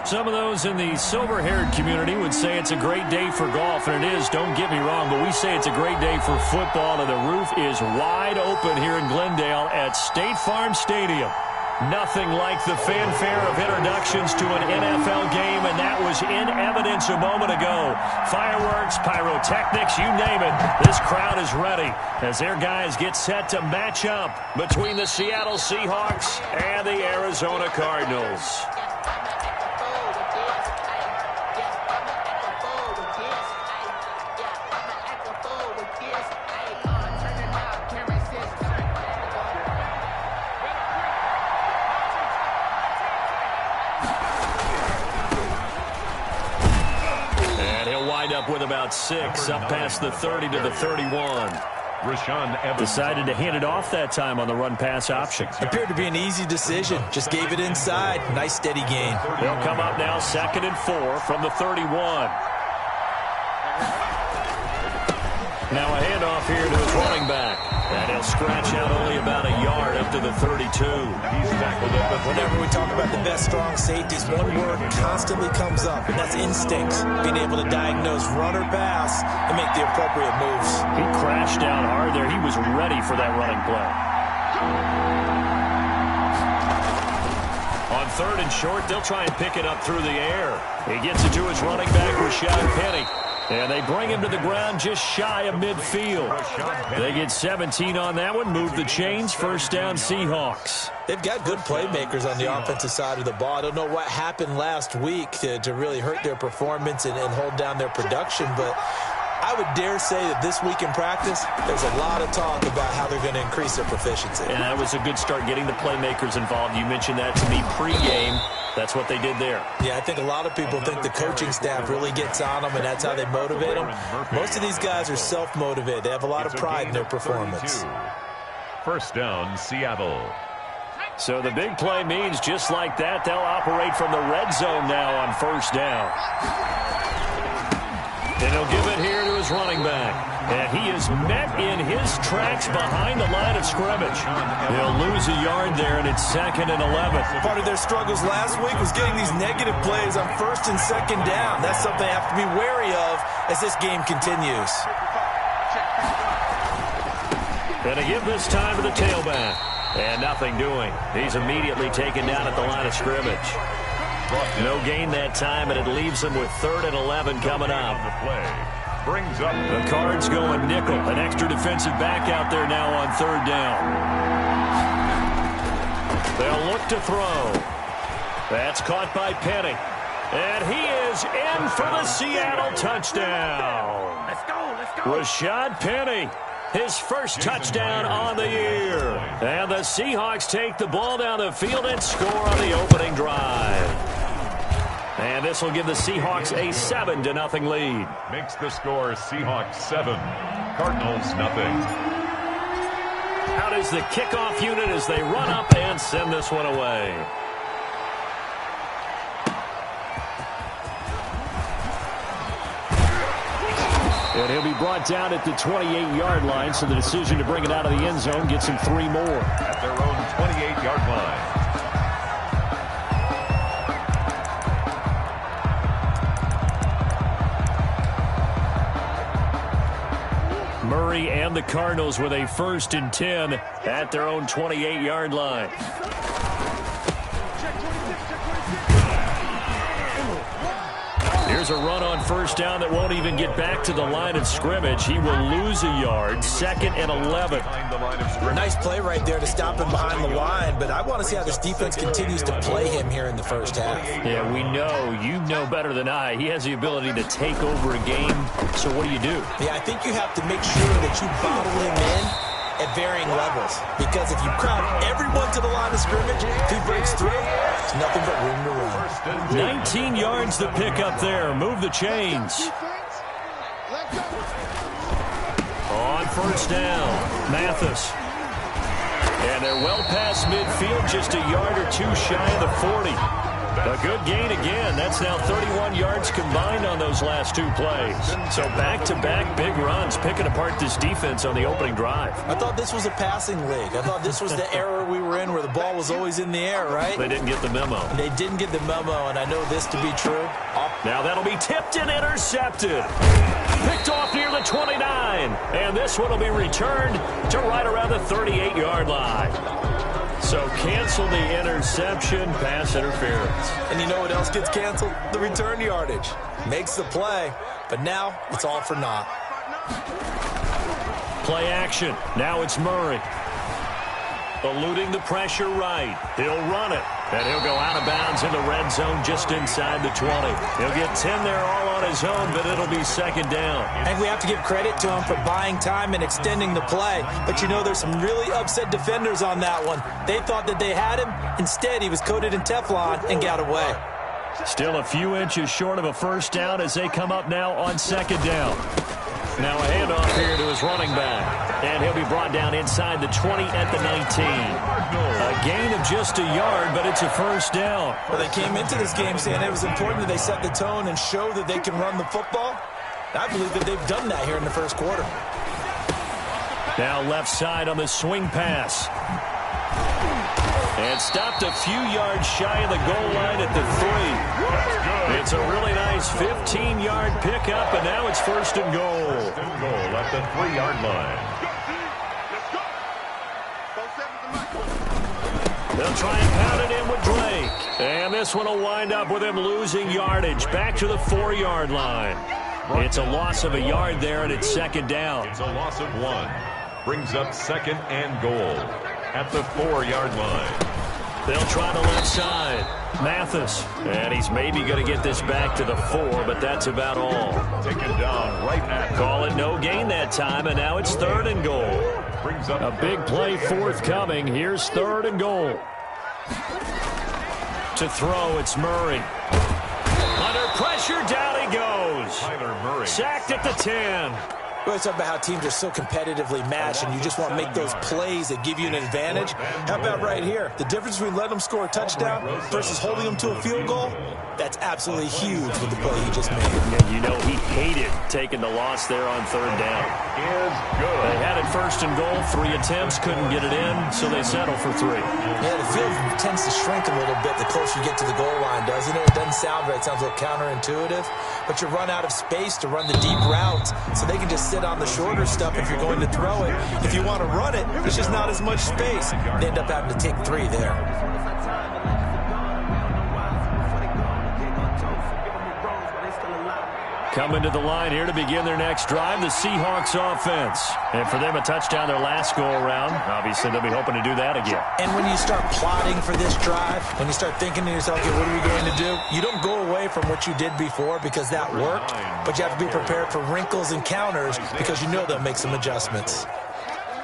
Some of those in the silver-haired community would say it's a great day for golf, and it is, don't get me wrong, but we say it's a great day for football, and the roof is wide open here in Glendale at State Farm Stadium. Nothing like the fanfare of introductions to an NFL game, and that was in evidence a moment ago. Fireworks, pyrotechnics, you name it. This crowd is ready as their guys get set to match up between the Seattle Seahawks and the Arizona Cardinals. With about 6, up past the 30 to the 31. Decided to hand it off that time on the run-pass option. Appeared to be an easy decision. Just gave it inside. Nice steady gain. They'll come up now 2nd and 4 from the 31. Now a handoff here to his running back. And he'll scratch out only about a yard up to the 32. Whenever we talk about the best strong safeties, one word constantly comes up, and that's instincts. Being able to diagnose run or pass and make the appropriate moves. He crashed down hard there. He was ready for that running play. On 3rd and short, they'll try and pick it up through the air. He gets it to his running back, Rashad Penny. And they bring him to the ground just shy of midfield. They get 17 on that one. Move the chains. First down, Seahawks. They've got good playmakers on the offensive side of the ball. I don't know what happened last week to really hurt their performance and hold down their production, but I would dare say that this week in practice, there's a lot of talk about how they're going to increase their proficiency. And that was a good start getting the playmakers involved. You mentioned that to me pregame. That's what they did there. Yeah, I think a lot of people think the coaching staff really gets on them, and that's how they motivate them. Most of these guys are self-motivated. They have a lot of pride in their performance. First down, Seattle. So the big play means just like that, they'll operate from the red zone now on first down. And he'll give it here to his running back. And he is met in his tracks behind the line of scrimmage. He'll lose a yard there, and it's 2nd and 11. Part of their struggles last week was getting these negative plays on 1st and 2nd down. That's something they have to be wary of as this game continues. And to give this time to the tailback. And nothing doing. He's immediately taken down at the line of scrimmage. No gain that time, and it leaves him with 3rd and 11 coming up. Brings up the Cards going nickel. An extra defensive back out there now on 3rd down. They'll look to throw. That's caught by Penny. And he is in for the Seattle touchdown. Let's go. Rashad Penny. His first touchdown on the year. And the Seahawks take the ball down the field and score on the opening drive. And this will give the Seahawks a 7-0 lead. Makes the score Seahawks 7, Cardinals nothing. Out is the kickoff unit as they run up and send this one away. And he'll be brought down at the 28-yard line, so the decision to bring it out of the end zone gets him 3 more. At their own 28-yard line. Murray and the Cardinals with a 1st and 10 at their own 28-yard line. Here's a run on first down that won't even get back to the line of scrimmage. He will lose a yard. 2nd and 11. Nice play right there to stop him behind the line, but I want to see how this defense continues to play him here in the first half. Yeah, we know. You know better than I. He has the ability to take over a game. So what do you do? Yeah, I think you have to make sure that you bottle him in at varying levels, because if you crowd everyone to the line of scrimmage, if he breaks through, there's nothing but room to run. 19 yards to pick up there. Move the chains. On first down, Mathis. And they're well past midfield, just a yard or 2 shy of the 40. A good gain again. That's now 31 yards combined on those those last 2 plays. So back-to-back big runs, picking apart this defense on the opening drive. I thought this was a passing league. I thought this was the era we were in where the ball was always in the air, right? They didn't get the memo. They didn't get the memo, and I know this to be true. Now that'll be tipped and intercepted. Picked off near the 29. And this one will be returned to right around the 38-yard line. So cancel the interception, pass interference. And you know what else gets canceled? The return yardage. Makes the play, but now it's all for naught. Play action. Now it's Murray. Eluding the pressure right. He'll run it. And he'll go out of bounds in the red zone just inside the 20. He'll get 10 there all on his own, but it'll be second down. And we have to give credit to him for buying time and extending the play. But you know, there's some really upset defenders on that one. They thought that they had him. Instead, he was coated in Teflon and got away. Still a few inches short of a first down as they come up now on second down. Now a handoff here to his running back. And he'll be brought down inside the 20 at the 19. A gain of just a yard, but it's a first down. Well, they came into this game saying it was important that they set the tone and show that they can run the football. I believe that they've done that here in the first quarter. Now left side on the swing pass. And stopped a few yards shy of the goal line at the 3. It's a really nice 15-yard pickup, and now it's first and goal. First and goal at the 3-yard line. They'll try and pound it in with Drake. And this one will wind up with him losing yardage back to the 4-yard line. It's a loss of a yard there, and it's second down. It's a loss of 1. Brings up second and goal at the 4-yard line. They'll try the left side. Mathis. And he's maybe going to get this back to the 4, but that's about all. Taken down right at. Call it no gain that time, and now it's third and goal. Brings up a big play forthcoming. Here's third and goal. To throw, it's Murray. Under pressure, down he goes. Tyler Murray. Sacked at the 10. We always talk about how teams are so competitively matched, and you just want to make those plays that give you an advantage. How about right here? The difference between letting them score a touchdown versus holding them to a field goal, that's absolutely huge with the play he just made. And you know he hated taking the loss there on third down. Is good. They had it first and goal. 3 attempts, couldn't get it in, so they settle for 3. Yeah, the field tends to shrink a little bit the closer you get to the goal line, doesn't it? It doesn't sound right. It sounds a little counterintuitive. But you run out of space to run the deep routes, so they can just sit on the shorter stuff if you're going to throw it. If you want to run it, there's just not as much space. They end up having to take 3 there. Coming to the line here to begin their next drive, the Seahawks offense. And for them, a touchdown their last go-around. Obviously, they'll be hoping to do that again. And when you start plotting for this drive, when you start thinking to yourself, okay, what are we going to do? You don't go away from what you did before because that worked, but you have to be prepared for wrinkles and counters because you know they'll make some adjustments.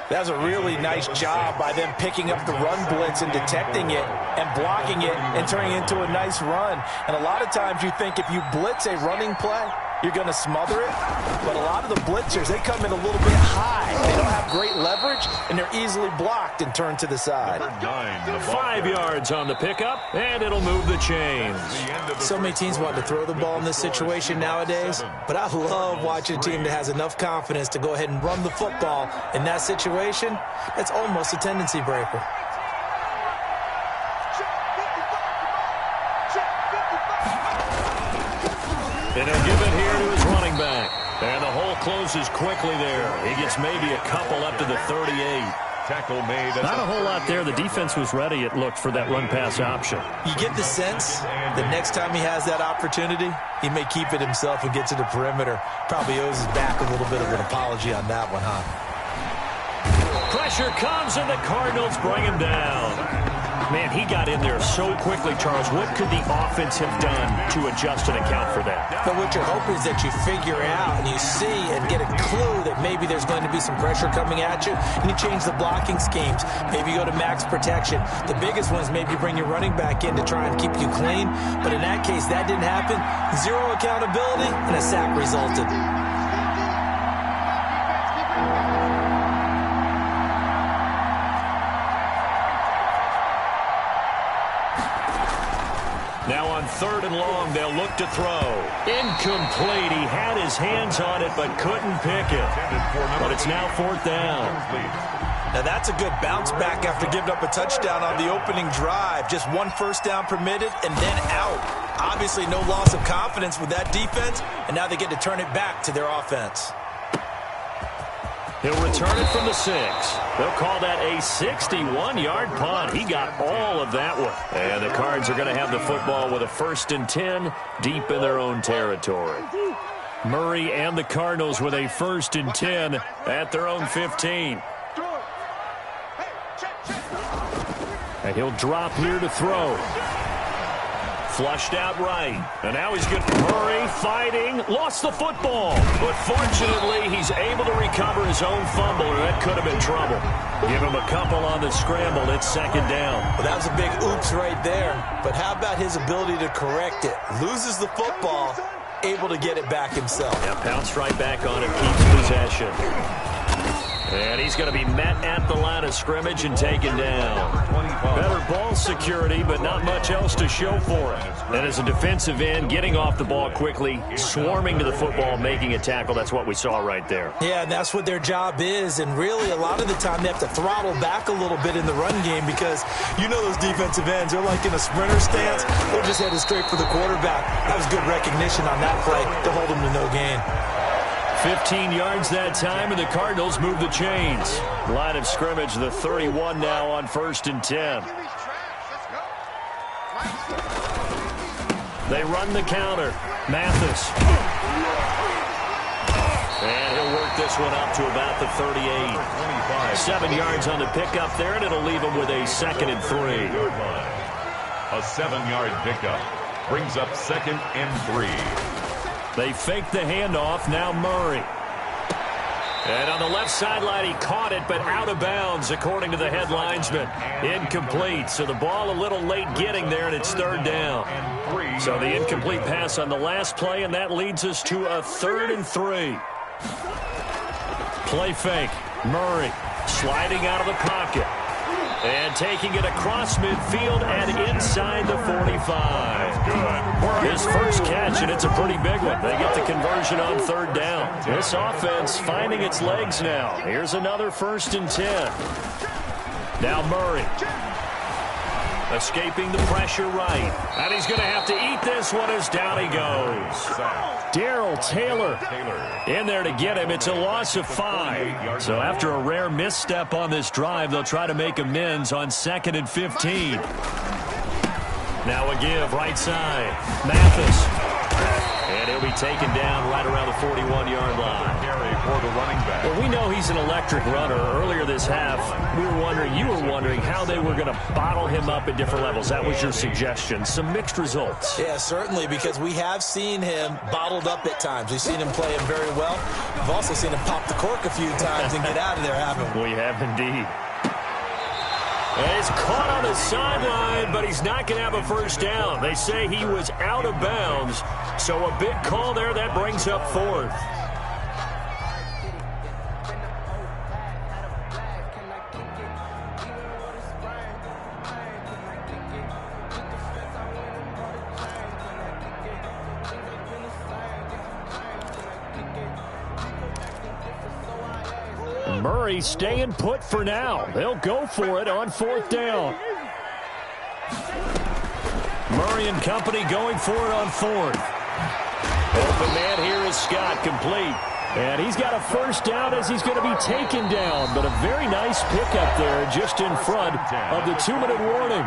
That was a really nice job by them picking up the run blitz and detecting it and blocking it and turning it into a nice run. And a lot of times you think if you blitz a running play, you're going to smother it. But a lot of the blitzers, they come in a little bit high. They don't have great leverage, and they're easily blocked and turned to the side. 5 yards on the pickup, and it'll move the chains. So many teams want to throw the ball in this situation nowadays, but I love watching a team that has enough confidence to go ahead and run the football in that situation. That's almost a tendency breaker. And he'll give it here to his running back. And the hole closes quickly there. He gets maybe a couple up to the 38. Tackle made. Not a whole lot there. The defense was ready, it looked, for that run-pass option. You get the sense that next time he has that opportunity, he may keep it himself and get to the perimeter. Probably owes his back a little bit of an apology on that one, huh? Pressure comes, and the Cardinals bring him down. Man, he got in there so quickly, Charles. What could the offense have done to adjust and account for that? But what you're hoping is that you figure out and you see and get a clue that maybe there's going to be some pressure coming at you, and you change the blocking schemes. Maybe you go to max protection. The biggest one is maybe you bring your running back in to try and keep you clean. But in that case, that didn't happen. 0 accountability, and a sack resulted. 3rd and long. They'll look to throw. Incomplete. He had his hands on it but couldn't pick it. But it's now 4th down. Now that's a good bounce back after giving up a touchdown on the opening drive. Just 1 first down permitted and then out. Obviously no loss of confidence with that defense, and now they get to turn it back to their offense. He'll return it from the 6. They'll call that a 61-yard punt. He got all of that one. And the Cards are going to have the football with a 1st and 10 deep in their own territory. Murray and the Cardinals with a 1st and 10 at their own 15. And he'll drop here to throw. Flushed out right. And now he's good. Murray fighting. Lost the football. But fortunately, he's able to recover his own fumble, or that could have been trouble. Give him a couple on the scramble. It's 2nd down. Well, that was a big oops right there. But how about his ability to correct it? Loses the football, able to get it back himself. Yeah, pounced right back on it, keeps possession. And he's going to be met at the line of scrimmage and taken down. Better ball security, but not much else to show for it. And as a defensive end, getting off the ball quickly, swarming to the football, making a tackle, that's what we saw right there. Yeah, and that's what their job is. And really, a lot of the time, they have to throttle back a little bit in the run game because you know those defensive ends, they're like in a sprinter stance. They're just headed straight for the quarterback. That was good recognition on that play to hold them to no gain. 15 yards that time, and the Cardinals move the chains. Line of scrimmage, the 31 now on 1st and 10. They run the counter. Mathis. And he'll work this one up to about the 38. 7 yards on the pickup there, and it'll leave him with a 2nd and 3. A 7-yard pickup brings up 2nd and 3. They fake the handoff. Now Murray. And on the left sideline, he caught it, but out of bounds, according to the head linesman. Incomplete. So the ball a little late getting there, and it's 3rd down. So the incomplete pass on the last play, and that leads us to a 3rd and 3. Play fake. Murray sliding out of the pocket. And taking it across midfield and inside the 45. His first catch, and it's a pretty big one. They get the conversion on 3rd down. This offense finding its legs now. Here's another 1st and 10. Now Murray. Escaping the pressure right. And he's going to have to eat this one as down he goes. Darrell Taylor in there to get him. It's a loss of 5. So after a rare misstep on this drive, they'll try to make amends on 2nd and 15. Now a give right side. Mathis. And he'll be taken down right around the 41-yard line. For the running back. Well, we know he's an electric runner. Earlier this half, you were wondering how they were going to bottle him up at different levels. That was your suggestion. Some mixed results. Yeah, certainly, because we have seen him bottled up at times. We've seen him play him very well. We've also seen him pop the cork a few times and get out of there, haven't we? We have indeed. And it's caught on the sideline, but he's not going to have a first down. They say he was out of bounds, so a big call there. That brings up 4th. Murray staying put for now. They'll go for it on 4th down. Murray and company going for it on 4th. Open man here is Scott, complete. And he's got a first down as he's going to be taken down. But a very nice pickup there just in front of the 2-minute warning.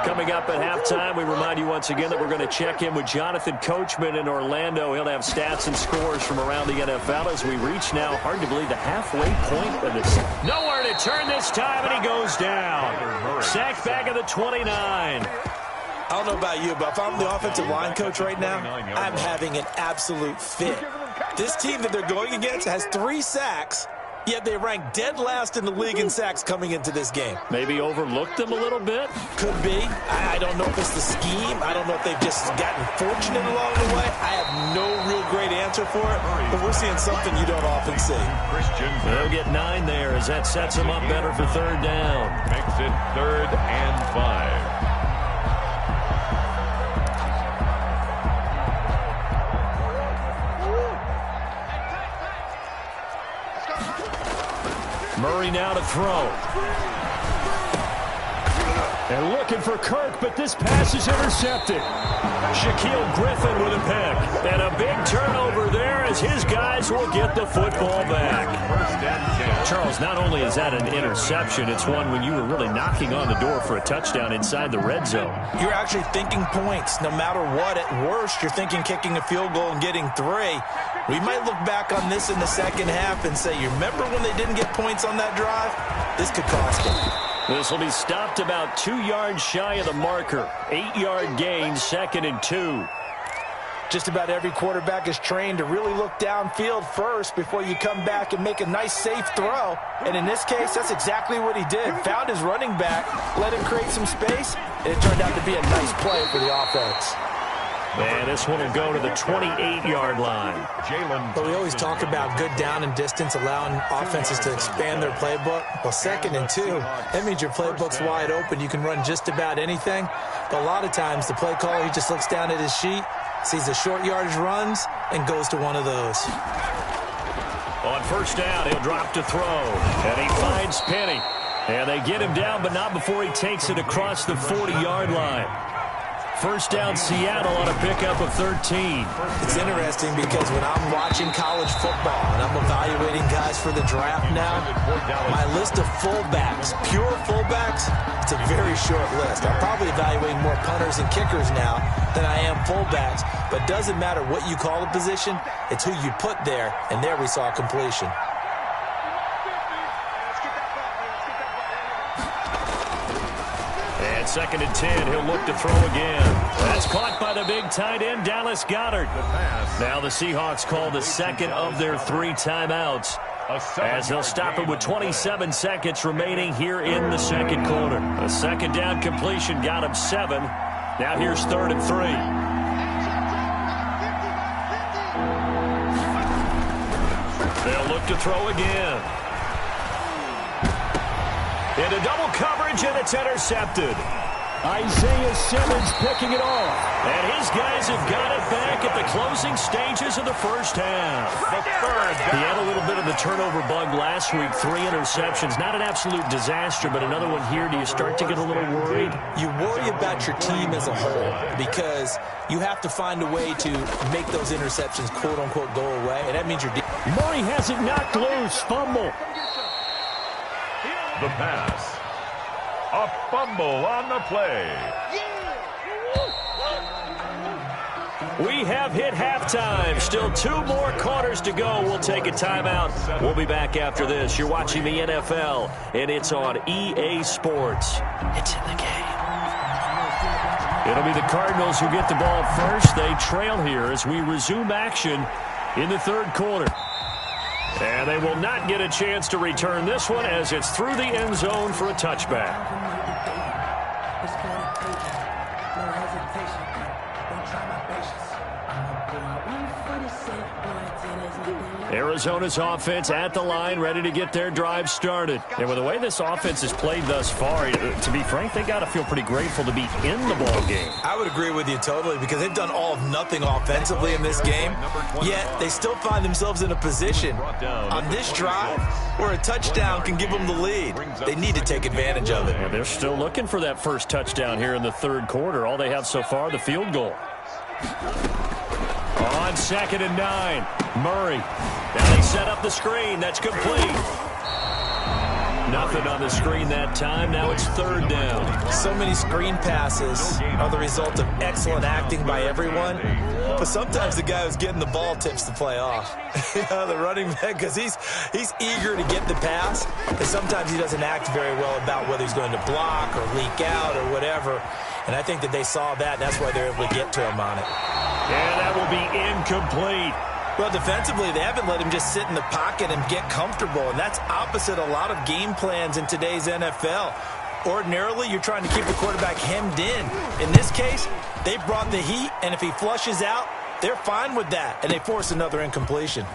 Coming up at halftime, we remind you once again that we're going to check in with Jonathan Coachman in Orlando. He'll have stats and scores from around the NFL as we reach now, hard to believe, the halfway point of this. Nowhere to turn this time, and he goes down. Sacked back at the 29. I don't know about you, but if I'm the offensive line coach right now, I'm having an absolute fit. This team that they're going against has 3 sacks, Yet they rank dead last in the league in sacks coming into this game. Maybe overlooked them a little bit? Could be. I don't know if it's the scheme. I don't know if they've just gotten fortunate along the way. I have no real great answer for it, but we're seeing something you don't often see. They'll get 9 there as that sets them up better for third down. Makes it 3rd and 5. Murray now to throw. They're looking for Kirk, but this pass is intercepted. Shaquille Griffin with a pick. And a big turnover there as his guys will get the football back. Charles, not only is that an interception, it's one when you were really knocking on the door for a touchdown inside the red zone. You're actually thinking points. No matter what, at worst, you're thinking kicking a field goal and getting 3. We might look back on this in the second half and say, you remember when they didn't get points on that drive? This could cost them. This will be stopped about 2 yards shy of the marker. 8-yard gain, 2nd and 2. Just about every quarterback is trained to really look downfield first before you come back and make a nice, safe throw. And in this case, that's exactly what he did. Found his running back, let him create some space, and it turned out to be a nice play for the offense. And this one will go to the 28-yard line. But we always talk about good down and distance, allowing offenses to expand their playbook. Well, 2nd and 2, that means your playbook's wide open. You can run just about anything. But a lot of times, the play caller, he just looks down at his sheet, sees the short yardage runs, and goes to one of those. On first down, he'll drop to throw. And he finds Penny. And they get him down, but not before he takes it across the 40-yard line. First down, Seattle on a pickup of 13. It's interesting because when I'm watching college football and I'm evaluating guys for the draft now, my list of fullbacks, pure fullbacks, it's a very short list. I'm probably evaluating more punters and kickers now than I am fullbacks, but it doesn't matter what you call the position, it's who you put there, and there we saw completion. And 2nd and 10, he'll look to throw again. That's caught by the big tight end, Dallas Goedert. Now the Seahawks call the second of their 3 timeouts, as they'll stop it with 27 seconds remaining here in the second quarter. A 2nd down completion got him 7. Now here's 3rd and 3. They'll look to throw again. Into double coverage, and it's intercepted. Isaiah Simmons picking it off. And his guys have got it back at the closing stages of the first half. He had a little bit of the turnover bug last week. 3 interceptions. Not an absolute disaster, but another one here. Do you start to get a little worried? You worry about your team as a whole because you have to find a way to make those interceptions, quote-unquote, go away. And that means you're... Murray has it knocked loose. Fumble. The pass. A fumble on the play. We have hit halftime. Still 2 more quarters to go. We'll take a timeout. We'll be back after this. You're watching the NFL, and it's on EA Sports. It's in the game. It'll be the Cardinals who get the ball first. They trail here as we resume action in the 3rd quarter. And they will not get a chance to return this one as it's through the end zone for a touchback. Arizona's offense at the line, ready to get their drive started. And with the way this offense has played thus far, to be frank, they got to feel pretty grateful to be in the ball game. I would agree with you totally because they've done all of nothing offensively in this game, yet they still find themselves in a position on this drive where a touchdown can give them the lead. They need to take advantage of it. And they're still looking for that first touchdown here in the 3rd quarter. All they have so far, the field goal. On 2nd and 9, Murray. Now they set up the screen. That's complete. Nothing on the screen that time. Now it's 3rd down. So many screen passes are the result of excellent acting by everyone. But sometimes the guy who's getting the ball tips the play off. The running back, because he's eager to get the pass. And sometimes he doesn't act very well about whether he's going to block or leak out or whatever. And I think that they saw that, and that's why they're able to get to him on it. And that will be incomplete. Well, defensively, they haven't let him just sit in the pocket and get comfortable, and that's opposite a lot of game plans in today's NFL. Ordinarily, you're trying to keep a quarterback hemmed in. In this case, they brought the heat, and if he flushes out, they're fine with that, and they force another incompletion.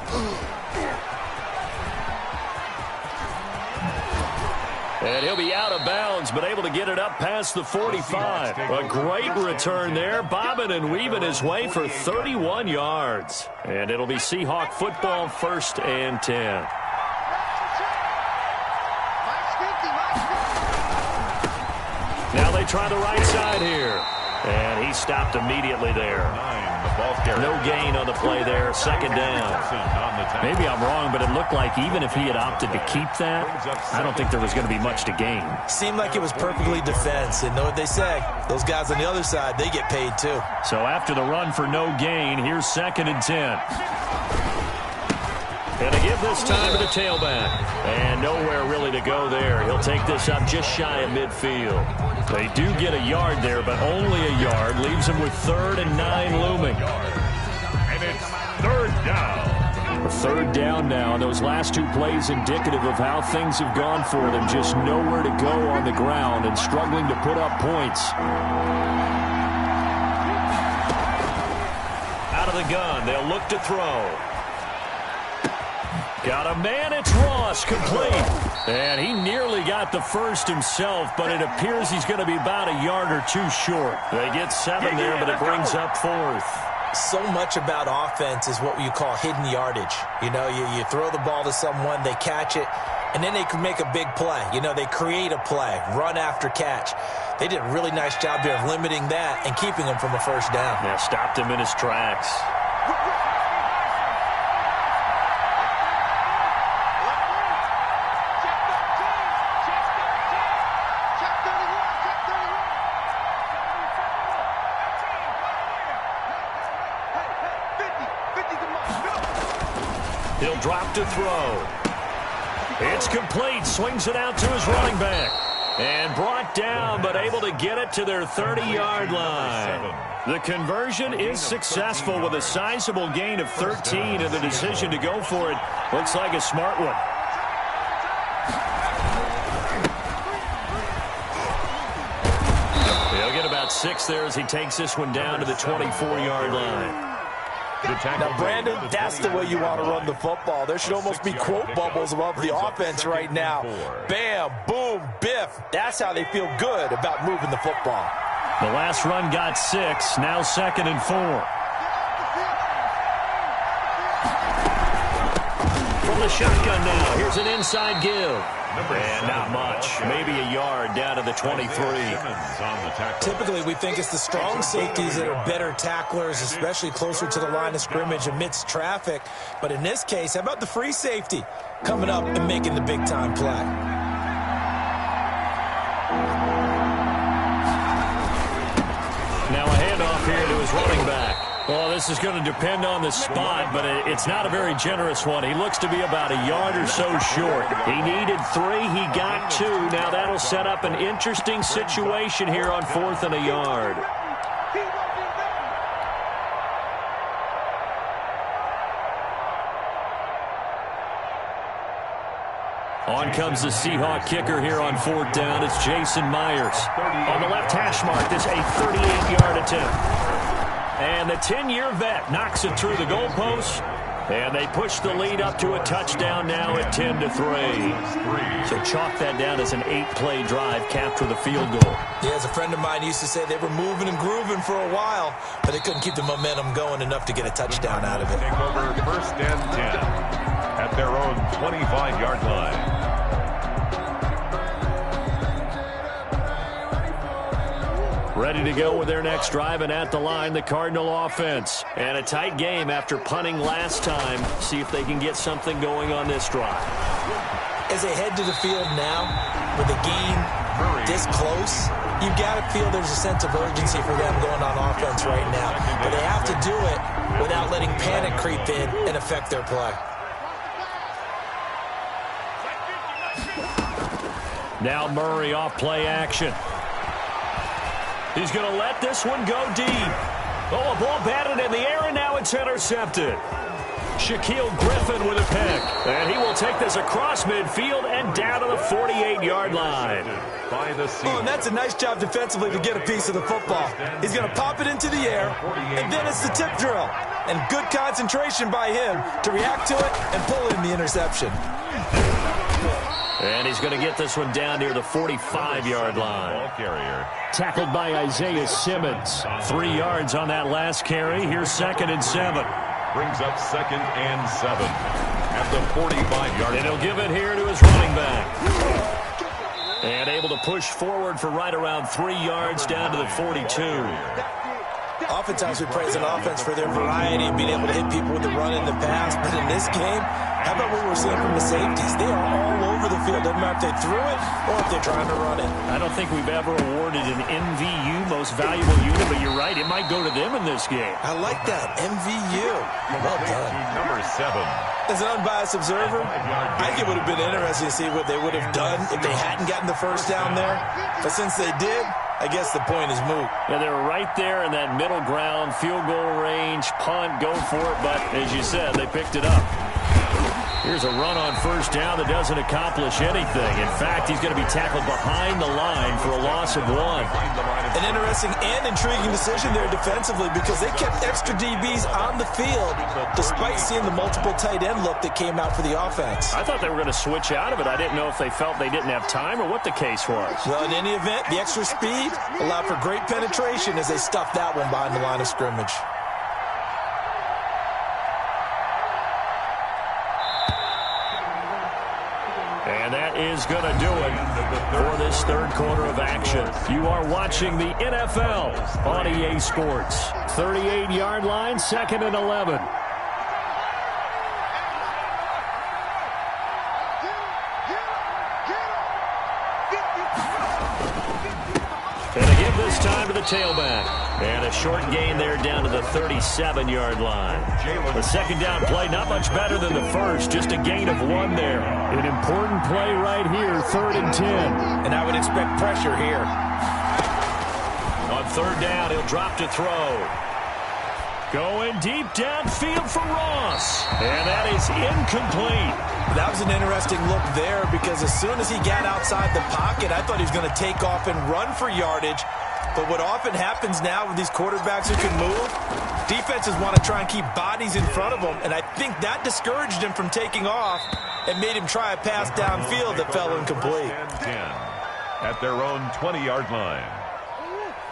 And he'll be out of bounds, but able to get it up past the 45. A great return there, bobbing and weaving his way for 31 yards. And it'll be Seahawk football, 1st and 10. Now they try the right side here. And he stopped immediately there. No gain on the play there. 2nd down. Maybe I'm wrong, but it looked like even if he had opted to keep that, I don't think there was going to be much to gain. Seemed like it was perfectly defense. And know what they say? Those guys on the other side, they get paid too. So after the run for no gain, here's 2nd and 10. And to give this time to the tailback. And nowhere really to go there. He'll take this up just shy of midfield. They do get a yard there, but only a yard. Leaves him with 3rd and 9 looming. And it's 3rd down. 3rd down now. And those last 2 plays indicative of how things have gone for them. Just nowhere to go on the ground and struggling to put up points. Out of the gun. They'll look to throw. Got a man, it's Ross, complete. And he nearly got the first himself, but it appears he's going to be about a yard or 2 short. They get 7 there, but it brings up 4th. So much about offense is what you call hidden yardage. You know, you throw the ball to someone, they catch it, and then they can make a big play. You know, they create a play, run after catch. They did a really nice job there of limiting that and keeping him from a 1st down. Yeah, stopped him in his tracks. He'll drop to throw. It's complete. Swings it out to his running back. And brought down, but able to get it to their 30-yard line. The conversion is successful with a sizable gain of 13, and the decision to go for it looks like a smart one. He'll get about 6 there as he takes this one down to the 24-yard line. Now, Brandon, that's the way you want to run the football. There should almost be quote bubbles above the offense right now. Bam, boom, biff. That's how they feel good about moving the football. The last run got 6, now 2nd and 4. From the shotgun now, here's an inside give. And not much. Maybe a yard down to the 23. Typically, we think it's the strong safeties that are better tacklers, especially closer to the line of scrimmage amidst traffic. But in this case, how about the free safety coming up and making the big-time play? Now a handoff here to his running back. Well, this is going to depend on the spot, but it's not a very generous one. He looks to be about a yard or so short. He needed 3. He got 2. Now that'll set up an interesting situation here on 4th and a yard. On comes the Seahawk kicker here on 4th down. It's Jason Myers. On the left hash mark, this a 38-yard attempt. And the 10-year vet knocks it through the goalpost. And they push the lead up to a touchdown now at 10-3. So chalk that down as an 8-play drive, capture the field goal. Yeah, as a friend of mine used to say, they were moving and grooving for a while, but they couldn't keep the momentum going enough to get a touchdown out of it. Take over 1st and 10 at their own 25-yard line. Ready to go with their next drive, and at the line, the Cardinal offense. And a tight game after punting last time. See if they can get something going on this drive. As they head to the field now, with the game this close, you've got to feel there's a sense of urgency for them going on offense right now. But they have to do it without letting panic creep in and affect their play. Now Murray off play action. He's going to let this one go deep. Oh, a ball batted in the air, and now it's intercepted. Shaquille Griffin with a pick. And he will take this across midfield and down to the 48-yard line. Oh, and that's a nice job defensively to get a piece of the football. He's going to pop it into the air, and then it's the tip drill. And good concentration by him to react to it and pull in the interception. And he's going to get this one down near the 45-yard line. Tackled by Isaiah Simmons. 3 yards on that last carry. Here's 2nd and 7. Brings up 2nd and 7 at the 45-yard line. And he'll give it here to his running back. And able to push forward for right around 3 yards down to the 42. Oftentimes we praise an offense for their variety of being able to hit people with the run in the pass. But in this game, how about what we're seeing from the safeties? They are all over the field. Doesn't matter if they threw it or if they're trying to run it. I don't think we've ever awarded an MVU, most valuable unit, but you're right. It might go to them in this game. I like that. MVU. Well done. Number 7. As an unbiased observer, I think it would have been interesting to see what they would have done if they hadn't gotten the first down there. But since they did, I guess the point is moot. Yeah, they were right there in that middle ground, field goal range, punt, go for it. But as you said, they picked it up. Here's a run on first down that doesn't accomplish anything. In fact, he's going to be tackled behind the line for a loss of 1. An interesting and intriguing decision there defensively because they kept extra DBs on the field despite seeing the multiple tight end look that came out for the offense. I thought they were going to switch out of it. I didn't know if they felt they didn't have time or what the case was. Well, in any event, the extra speed allowed for great penetration as they stuffed that one behind the line of scrimmage. And that is going to do it for this third quarter of action. You are watching the NFL on EA Sports. 38-yard line, 2nd and 11. And again this time to the tailback. And a short gain there down to the 37-yard line. The second down play, not much better than the first, just a gain of 1 there. An important play right here, 3rd and 10. And I would expect pressure here. On 3rd down, he'll drop to throw. Going deep downfield for Ross. And that is incomplete. That was an interesting look there because as soon as he got outside the pocket, I thought he was going to take off and run for yardage. But what often happens now with these quarterbacks who can move, defenses want to try and keep bodies in front of them, and I think that discouraged him from taking off and made him try a pass downfield that fell incomplete. At their own 20-yard line.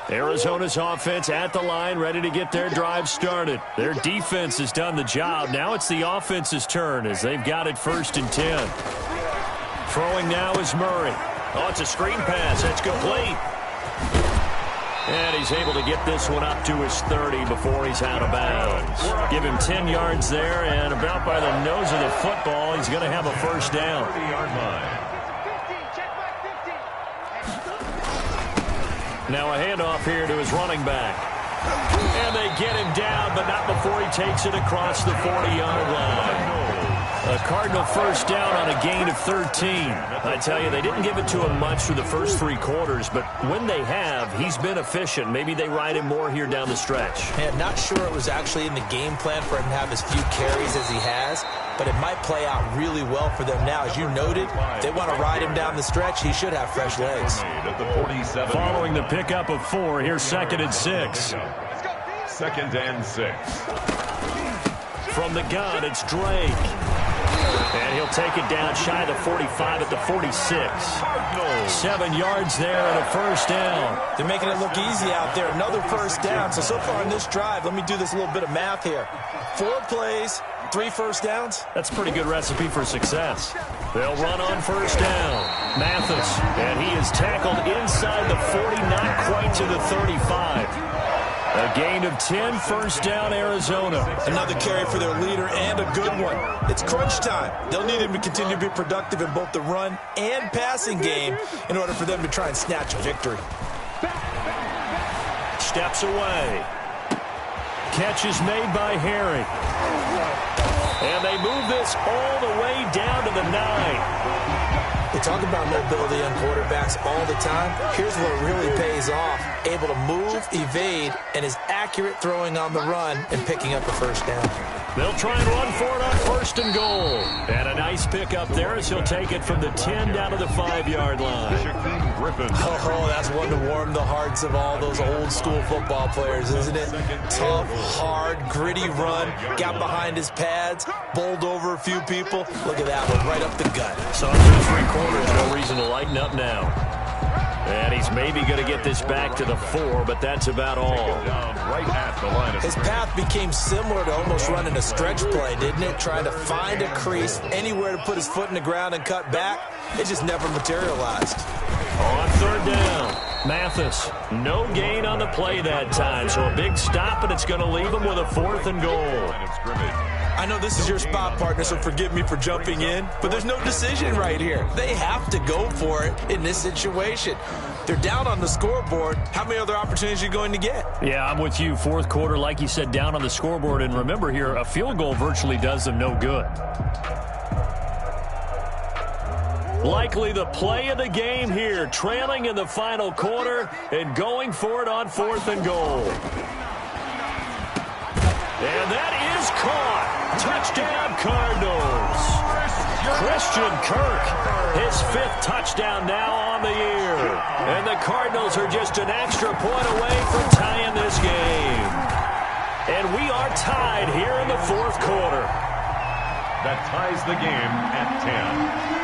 Arizona's offense at the line, ready to get their drive started. Their defense has done the job. Now it's the offense's turn as they've got it 1st and 10. Throwing now is Murray. Oh, it's a screen pass. That's complete. And he's able to get this one up to his 30 before he's out of bounds. Give him 10 yards there, and about by the nose of the football, he's going to have a first down. 30-yard line. Now a handoff here to his running back. And they get him down, but not before he takes it across the 40-yard line. A Cardinal first down on a gain of 13. I tell you, they didn't give it to him much through the first 3 quarters, but when they have, he's been efficient. Maybe they ride him more here down the stretch. Man, not sure it was actually in the game plan for him to have as few carries as he has, but it might play out really well for them now. As you noted, they want to ride him down the stretch. He should have fresh legs. Following the pickup of 4, here's 2nd and 6. 2nd and 6. From the gun, it's Drake. And he'll take it down shy of the 45 at the 46. 7 yards there and a first down. They're making it look easy out there. Another first down. So far in this drive, let me do this little bit of math here. 4 plays, 3 first downs. That's a pretty good recipe for success. They'll run on first down. Mathis, and he is tackled inside the 40, not quite to the 35. A gain of 10, first down, Arizona. Another carry for their leader and a good one. It's crunch time. They'll need him to continue to be productive in both the run and passing game in order for them to try and snatch a victory. Steps away. Catch is made by Harry. And they move this all the way down to the 9. They talk about mobility on quarterbacks all the time. Here's where it really pays pays off, able to move, evade, and is accurate throwing on the run and picking up a first down. They'll try and run for it on 1st and goal. And a nice pick up there as he'll take it from the 10 down to the 5-yard line. Oh, that's one to warm the hearts of all those old-school football players, isn't it? Tough, hard, gritty run, got behind his pads, bowled over a few people. Look at that one, right up the gut. So through 3 quarters, no reason to lighten up now. And he's maybe going to get this back to the 4, but that's about all. His path became similar to almost running a stretch play, didn't it? Trying to find a crease, anywhere to put his foot in the ground and cut back. It just never materialized. On 3rd down, Mathis. No gain on the play that time, so a big stop, and it's going to leave him with a 4th and goal. I know this is your spot, partner, so forgive me for jumping in, but there's no decision right here. They have to go for it in this situation. They're down on the scoreboard. How many other opportunities are you going to get? Yeah, I'm with you. 4th quarter, like you said, down on the scoreboard. And remember here, a field goal virtually does them no good. Likely the play of the game here, trailing in the final quarter and going for it on 4th and goal. And that is caught. Touchdown, Cardinals. Christian Kirk, his 5th touchdown now on the year. And the Cardinals are just an extra point away from tying this game. And we are tied here in the 4th quarter. That ties the game at 10.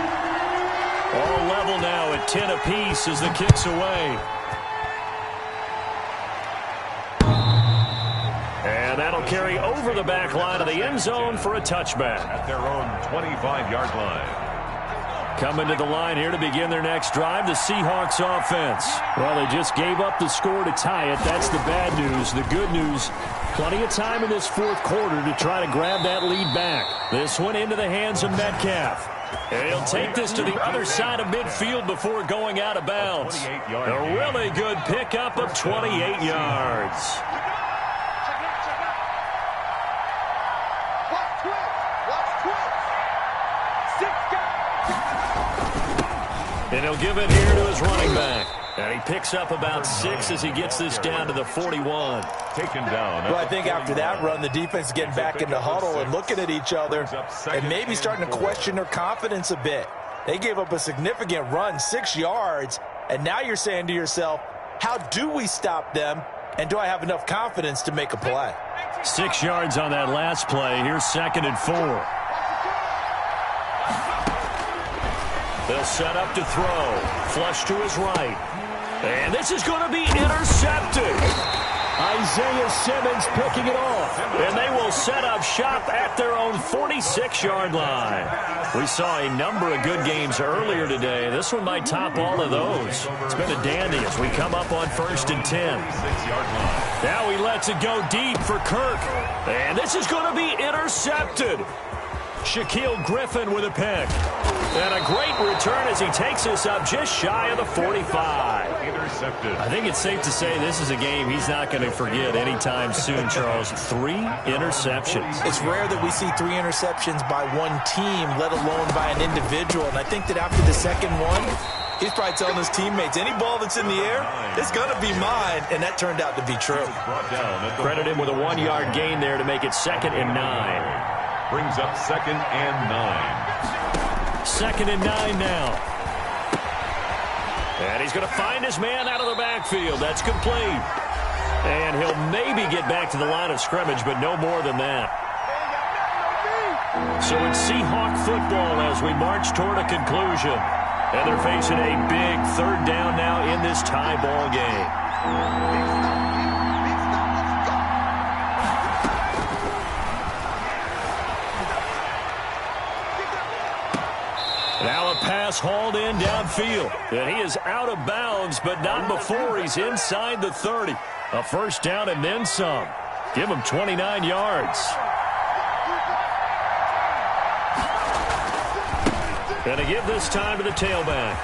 All level now at 10 apiece as the kick's away. And that'll carry over the back line of the end zone for a touchback. At their own 25-yard line. Coming to the line here to begin their next drive, the Seahawks offense. Well, they just gave up the score to tie it. That's the bad news. The good news, plenty of time in this 4th quarter to try to grab that lead back. This one into the hands of Metcalf. And he'll take this to the other side of midfield before going out of bounds. A really good pickup of 28 yards. And he'll give it here to his running back. And he picks up about 6 as he gets this down to the 41. Taken down. Well, I think after that run, the defense is getting back in the huddle and looking at each other and maybe starting to question their confidence a bit. They gave up a significant run, 6 yards, and now you're saying to yourself, how do we stop them, and do I have enough confidence to make a play? 6 yards on that last play. Here's 2nd and 4. They'll set up to throw. Flush to his right. And this is going to be intercepted. Isaiah Simmons picking it off. And they will set up shop at their own 46-yard line. We saw a number of good games earlier today. This one might top all of those. It's been a dandy as we come up on 1st and 10. Now he lets it go deep for Kirk. And this is going to be intercepted. Shaquille Griffin with a pick. And a great return as he takes us up just shy of the 45. Intercepted. I think it's safe to say this is a game he's not going to forget anytime soon, Charles. 3 interceptions. It's rare that we see 3 interceptions by one team, let alone by an individual. And I think that after the second one, he's probably telling his teammates, any ball that's in the air, it's going to be mine. And that turned out to be true. Credit him with a 1-yard gain there to make it 2nd and 9. Brings up 2nd and 9. 2nd and 9 now. And he's going to find his man out of the backfield. That's complete. And he'll maybe get back to the line of scrimmage, but no more than that. So it's Seahawk football as we march toward a conclusion. And they're facing a big 3rd down now in this tie ball game. Now a pass hauled in downfield. And he is out of bounds, but not before he's inside the 30. A first down and then some. Give him 29 yards. Going to give this time to the tailback.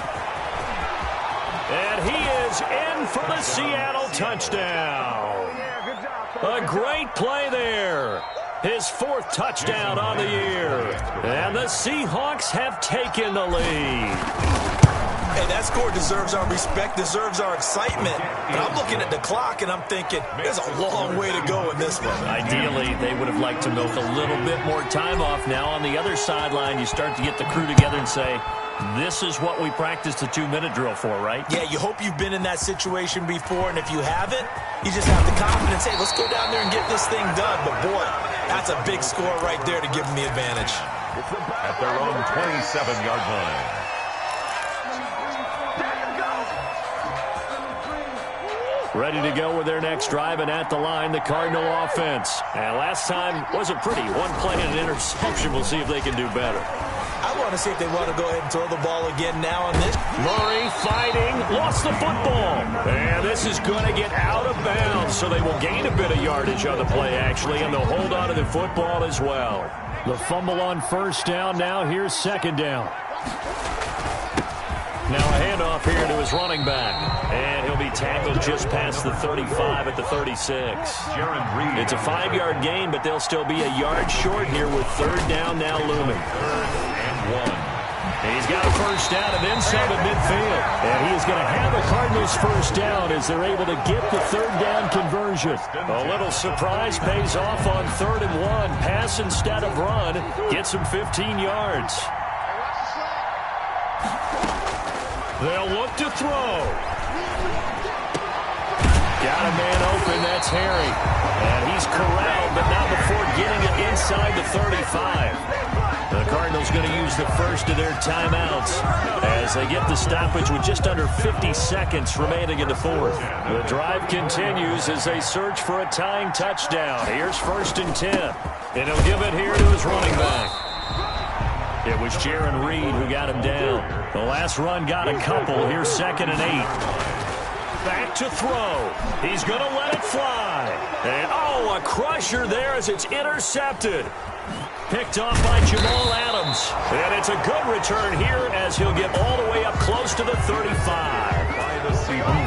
And he is in for the Seattle touchdown. A great play there. His 4th touchdown on the year. And the Seahawks have taken the lead. Hey, that score deserves our respect, deserves our excitement. But I'm looking at the clock, and I'm thinking, there's a long way to go in this one. Ideally, they would have liked to milk a little bit more time off. Now on the other sideline, you start to get the crew together and say, this is what we practiced the 2-minute drill for, right? Yeah, you hope you've been in that situation before, and if you haven't, you just have the confidence, hey, let's go down there and get this thing done. But, boy, that's a big score right there to give them the advantage. At their own 27-yard line. Ready to go with their next drive, and at the line, the Cardinal offense. And last time wasn't pretty. One play and an interception. We'll see if they can do better. I want to see if they want to go ahead and throw the ball again now on this. Murray fighting, lost the football. And this is going to get out of bounds, so they will gain a bit of yardage on the play, actually, and they'll hold on to the football as well. The fumble on first down. Now here's second down. Now a handoff here to his running back. And he'll be tackled just past the 35 at the 36. It's a 5-yard gain, but they'll still be a yard short here with third down now looming. He's got a first down and then some at midfield. And he is going to have the Cardinals first down as they're able to get the third down conversion. A little surprise pays off on 3rd and 1. Pass instead of run. Gets him 15 yards. They'll look to throw. Got a man open. That's Harry. And he's corralled, but not before getting it inside the 35. The Cardinals going to use the first of their timeouts as they get the stoppage with just under 50 seconds remaining in the fourth. The drive continues as they search for a tying touchdown. Here's 1st and 10. And he'll give it here to his running back. It was Jaron Reed who got him down. The last run got a couple. Here's 2nd and 8. Back to throw. He's going to let it fly. And, a crusher there as it's intercepted. Picked off by Jamal Adams. And it's a good return here as he'll get all the way up close to the 35.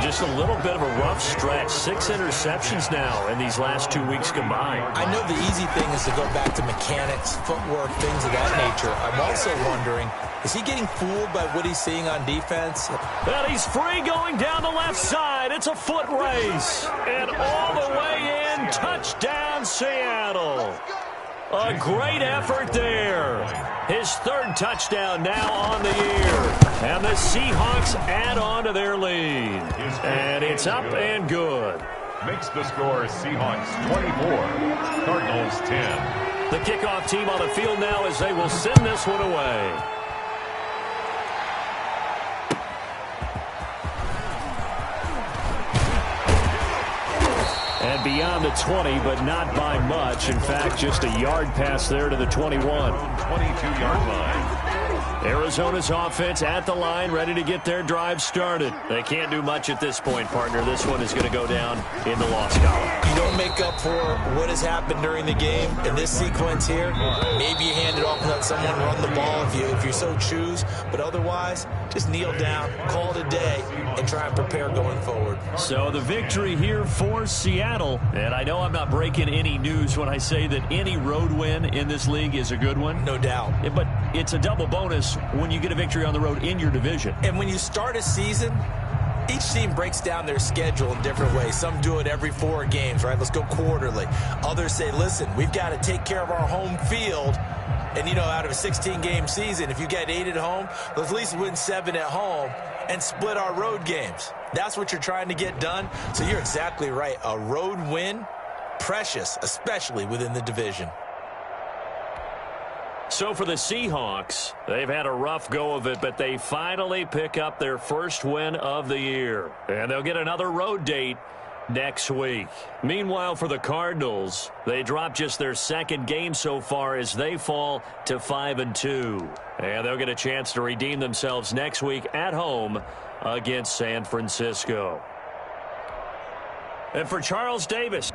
Just a little bit of a rough stretch. 6 interceptions now in these last 2 weeks combined. I know the easy thing is to go back to mechanics, footwork, things of that nature. I'm also wondering, is he getting fooled by what he's seeing on defense? And he's free going down the left side. It's a foot race. And all the way in, touchdown Seattle. A great effort there. His 3rd touchdown now on the year. And the Seahawks add on to their lead. And it's up and good. Makes the score Seahawks 24, Cardinals 10. The kickoff team on the field now as they will send this one away. And beyond the 20, but not by much. In fact, just a yard pass there to the 21. 22-yard line. Arizona's offense at the line, ready to get their drive started. They can't do much at this point, partner. This one is going to go down in the loss column. You don't make up for what has happened during the game in this sequence here. Maybe you hand it off and let someone run the ball if you so choose. But otherwise, just kneel down, call it a day, and try and prepare going forward. So the victory here for Seattle. And I know I'm not breaking any news when I say that any road win in this league is a good one. No doubt. Yeah, but it's a double bonus when you get a victory on the road in your division. And when you start a season, each team breaks down their schedule in different ways. Some do it every 4 games, right? Let's go quarterly. Others say, listen, we've got to take care of our home field. And, out of a 16-game season, if you get 8 at home, let's at least win 7 at home and split our road games. That's what you're trying to get done. So you're exactly right. A road win, precious, especially within the division. So for the Seahawks, they've had a rough go of it, but they finally pick up their first win of the year. And they'll get another road date next week. Meanwhile, for the Cardinals, they dropped just their 2nd game so far as they fall to 5-2. And they'll get a chance to redeem themselves next week at home against San Francisco. And for Charles Davis,